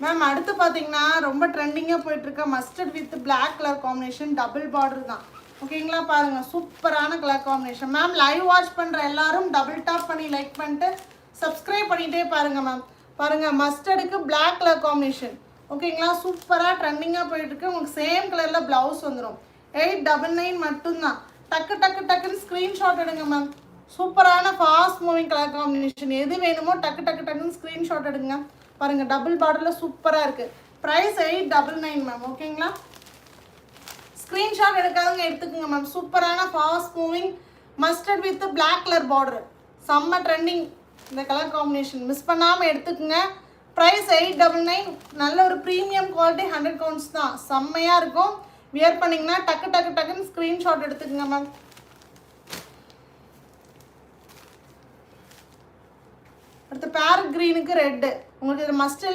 Ma'am அடுத்து பார்த்தீங்கன்னா ரொம்ப ட்ரெண்டிங்காக போயிட்டுருக்க mustard with black colour combination double border தான். ஓகேங்களா, பாருங்கள் சூப்பரான colour combination. Ma'am live watch பண்ணுற எல்லாரும் டபுள் டாப் பண்ணி லைக் பண்ணிட்டு சப்ஸ்கிரைப் பண்ணிகிட்டே பாருங்கள் மேம். பாருங்கள் மஸ்டர்டுக்கு பிளாக் கலர் காம்பினேஷன். ஓகேங்களா, சூப்பராக ட்ரெண்டிங்காக போயிட்டுருக்கு. உங்களுக்கு சேம் கலரில் ப்ளவுஸ் வந்துடும். 899 மட்டும்தான். டக்கு டக்கு டக்குன்னு ஸ்க்ரீன்ஷாட் எடுங்க மேம். சூப்பரான ஃபாஸ்ட் மூவிங் கலர் காம்பினேஷன். எது வேணுமோ டக்கு டக்கு டக்குன்னு ஸ்க்ரீன்ஷாட் எடுங்க. பாருங்கள் டபுள் பார்டரில் சூப்பராக இருக்குது. Price 899 ma'am. ஓகேங்களா, ஸ்க்ரீன்ஷாட் எடுக்காதவங்க எடுத்துக்கோங்க மேம். சூப்பரான fast moving mustard with black colour border. செம்ம ட்ரெண்டிங் இந்த கலர் காம்பினேஷன். மிஸ் பண்ணாமல் எடுத்துக்கோங்க. ப்ரைஸ் 899. நல்ல ஒரு ப்ரீமியம் குவாலிட்டி 100 கவுண்ட்ஸ் தான். செம்மையாக இருக்கும். வியர் பண்ணிங்கன்னா டக்கு டக்கு டக்குன்னு ஸ்க்ரீன்ஷாட் எடுத்துக்கோங்க மேம். அடுத்து பேரட் க்ரீனுக்கு ரெட்டு. உங்களுக்கு இது மஸ்ட்